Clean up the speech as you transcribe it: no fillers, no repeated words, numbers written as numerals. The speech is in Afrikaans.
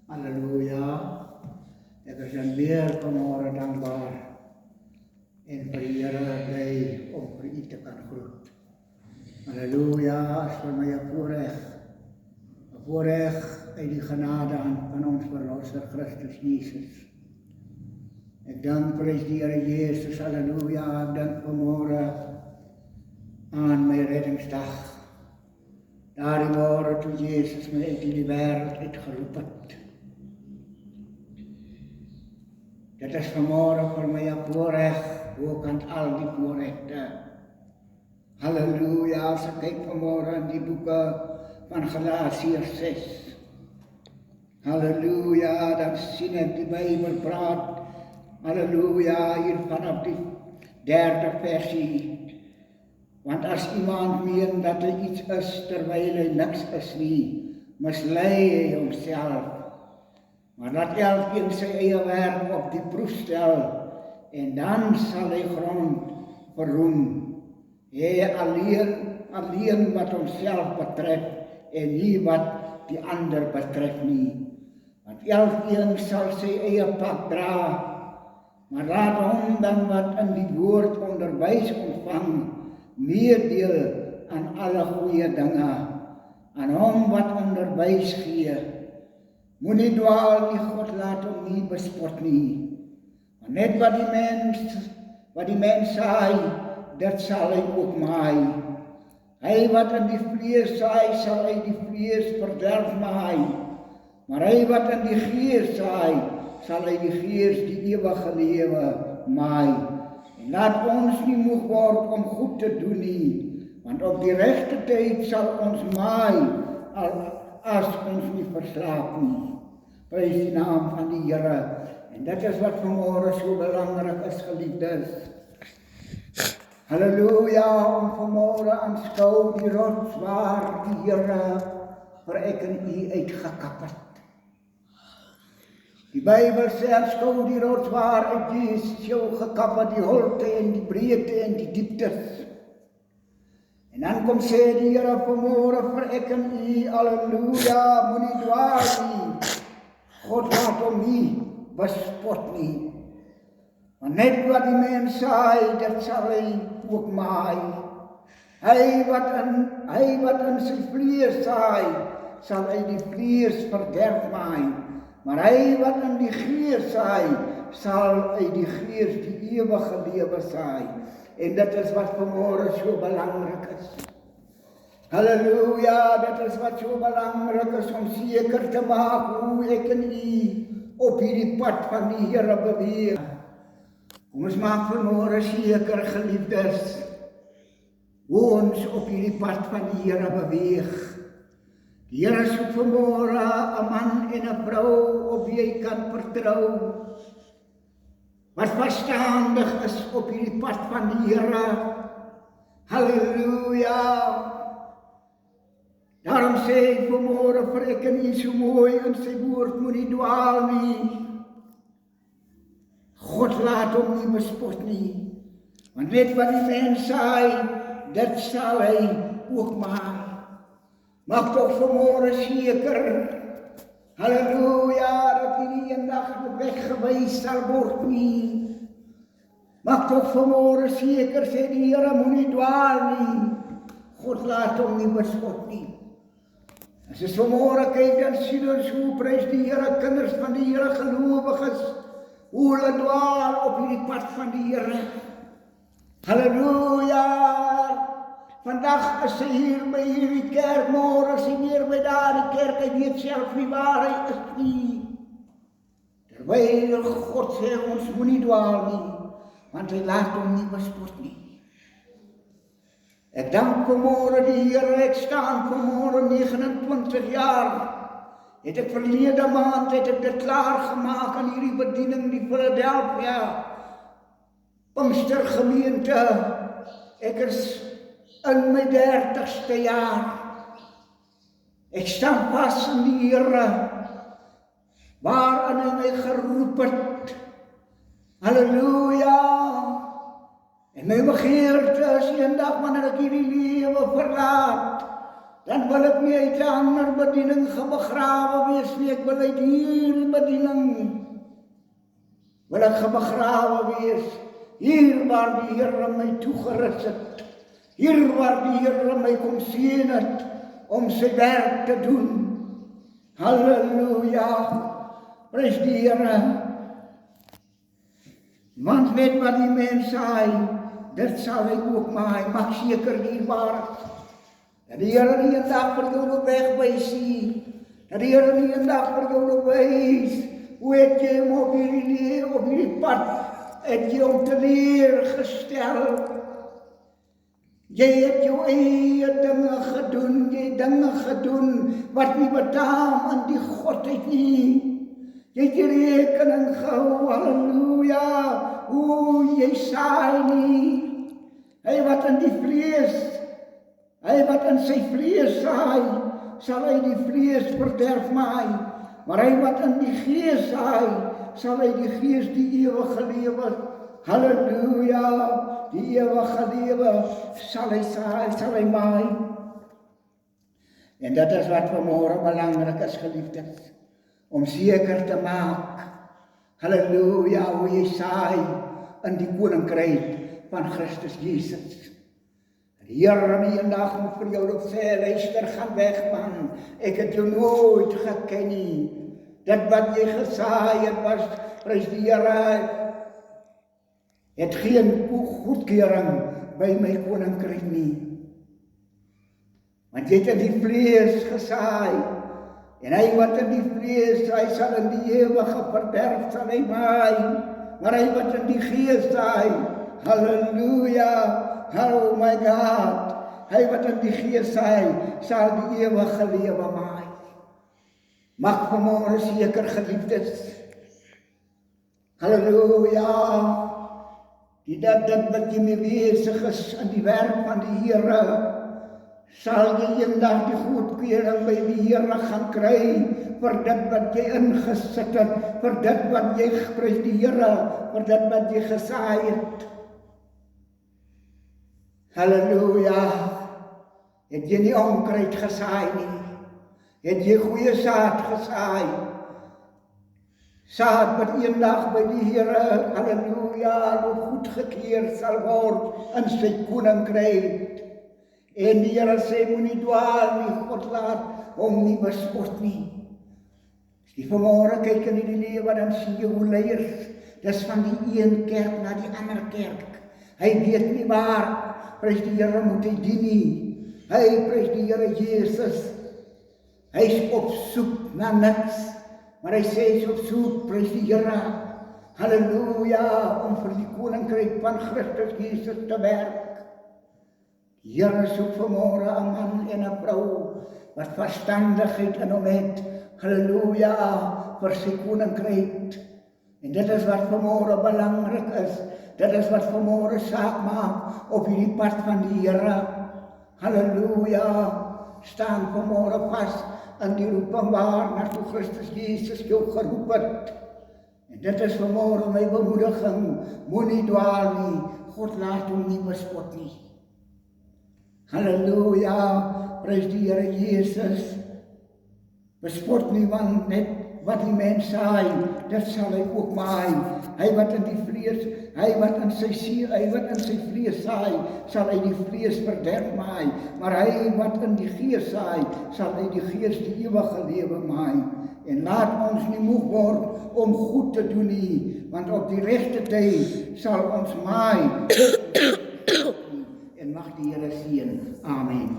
Halleluja. Ek is dan weer vanmôre dankbaar en vir die Here bly om vir u te kan groet. Halleluja, is vir my 'n voorreg uit die genade van ons verlosser Christus Jesus. Ek dank prys die Here Jesus, halleluja, ek dank vanmôre aan my reddingsdag. Daardie môre toe Jesus my uit die wêreld uitgeroep het. Dit is vanmôre vir my 'n voorreg, ook aan al die voorregte. Halleluja, as ek kyk vanmôre in die boeke van Galasiërs 6. Halleluja, dan sien ek die Bybel praat, halleluja, hier vanaf die 3de versie. Want as iemand meen dat hy iets is, terwyl hy niks is nie, mislei hy homself. Maar laat elkeen sy eie werk op die proef stel, en dan sal hy grond verroem. Hy alleen wat homself betref, en nie wat die ander betref nie. Want elkeen sal sy eie pak dra, maar laat hom dan wat in die woord onderwys ontvang, meedeel aan alle goeie dinge, aan hom wat onderwys gee. Moenie dwaal nie, God laat hom nie bespot nie. Maar net wat die mens saai, dit sal hy ook maai. Hy wat in die vlees saai, sal hy die vlees verderf maai. Maar hy wat in die gees saai, sal hy die gees die ewige lewe maai. En laat ons nie moeg word om goed te doen nie, want op die regte tyd sal ons maai, as ons nie verslaap nie. Prys die naam van die Here. En dit is wat vanmôre so belangrik is, geliefdes. Halleluja, om vanmôre aanskou die rots waar die Here vir ek en u uitgekap het. Die Bybel sê, aanskou die rots waar uit Jesus jou gekap het, die holte en die breedte en die dieptes. En dan kom sê die Here vanmôre vir ek en u, halleluja, moenie dwaal nie. God laat hom nie bespot nie. Want net wat die mens saai, dit sal hy ook maai. Hy wat in sy vlees saai, sal hy die vlees verderf maai. Maar hy wat in die gees saai, sal hy die gees die ewige lewe saai. En dit is wat vanmôre so belangrik is. Halleluja, dit is wat so belangrik is om seker te maak hoe ek en u op hierdie pad van die Here beweeg. Kom ons maak vanmôre seker, geliefdes, hoe ons op hierdie pad van die Here beweeg. Die Here soek vanmôre 'n man en 'n vrou op wie hy kan vertrou, wat verstandig is op hierdie pad van die Here. Halleluja. Daarom sê hy vanmôre vir ek en u so mooi in sy woord, moenie dwaal nie. God laat hom nie bespot nie. Want net wat die mens saai, dit sal hy ook maai. Maak toch vanmôre seker, halleluja, dat hy nie eendag weggewys sal word nie. Maak toch vanmôre seker, sê die Here, moenie dwaal nie. God laat hom nie bespot nie. As ons vanmôre kyk, dan sien ons hoe prys die Here, kinders van die Here, gelowiges, hoe hulle dwaal op hierdie pad van die Here. Halleluja. Vandag is hy hier by hierdie kerk, môre is hy weer by daardie kerk, hy weet self nie waar hy is nie. Terwyl God sê ons moenie dwaal nie, want hy laat hom nie bespot nie. Ek dank vanmôre die Here, ek staan vanmôre 29 jaar. Het ek verlede maand, het ek dit klaar gemaak aan hierdie bediening, die Philadelphia Pinkstergemeente. Ek is in my 30ste jaar. Ek staan vas in die Here, waarin hy my geroep het. Halleluja. En my begeerte is eendag wanneer ek hierdie lewe verlaat, dan wil ek nie uit 'n ander bediening begrawe wees nie, ek wil uit hierdie bediening wil ek begrawe wees, hier waar die Here my toegerus het, hier waar die Here my kom seën het, om sy werk te doen. Halleluja, prys die Here. Want weet wat die mens saai, dit sal hy ook maai, mag seker dierbaar, dat die Here nie 'n dag vir jou nog wegwys nie, dat die Here nie 'n dag vir jou nog wys, hoe het jy hom op hierdie pad, het jy hom teleurgestel. Jy het jou eie dinge gedoen, jy dinge gedoen, wat nie betaam aan die Godheid nie. Jy het die rekening gehou, halleluja, hoe jy saai nie. Hy wat in die vlees, hy wat in sy vlees saai, sal hy die vlees verderf maai. Maar hy wat in die gees saai, sal hy die gees die ewige lewe, halleluja, die ewige lewe sal hy saai, sal hy maai. En dit is wat vanmôre belangrik is, geliefdes, om seker te maak, halleluja, hoe jy saai in die koninkryk van Christus Jesus. Die Here nie eendag moet vir jou sê, luister, gaan weg man, ek het jou nooit geken nie. Dit wat jy gesaai het was, prys die Here, het geen goedkeuring by my koninkryk nie. Want jy het in die vlees gesaai, en hy wat in die vlees, hy sal in die ewige verderf sal hy maai, maar hy wat in die gees saai, halleluja, oh my God, hy wat in die gees saai, sal die ewige lewe maai. Mag vanmôre seker, geliefdes, halleluja, dat wat jy mee besig is in die werk van die Here, sal jy eendag die goedkeuring by die Here gaan kry, vir dit wat jy ingesit het, vir dit wat jy, prys die Here, vir dit wat jy gesaai het. Halleluja, het jy nie onkruid gesaai nie, het jy goeie saad gesaai, saad wat eendag by die Here, halleluja, nog goedgekeur sal word in sy koninkryk. En die Here sê, moenie dwaal nie, God laat hom nie bespot nie. As jy vanmôre kyk in die lewe, dan sien jy hoe leiers, dis van die een kerk na die ander kerk. Hy weet nie waar, prys die Here moet hy dien nie. Hy, prys die Here Jesus, hy is op soek na niks, maar hy sê hy is op soek, prys die Here, halleluja, om vir die koninkryk van Christus Jesus te werk. Die Here soek vanmôre 'n man en 'n vrou, wat verstandigheid in hom het, halleluja, vir sy koninkryk. En dit is wat vanmôre belangrik is, dit is wat vanmôre saak maak op hierdie pad van die Here. Halleluja, staan vanmôre vas in die roeping waarna toe Christus Jesus jou geroep het. En dit is vanmôre my bemoediging, moenie dwaal nie, God laat hom nie bespot nie. Halleluja, prys die Here Jesus, bespot nie, want net wat die mens saai, dit sal hy ook maai. Hy wat in die vlees, hy wat in sy siel, hy wat in sy vlees saai, sal hy die vlees verderf maai, maar hy wat in die gees saai, sal hy die gees die ewige lewe maai. En laat ons nie moeg word om goed te doen nie, want op die regte tyd sal ons maai. En mag die Here seën. Amen.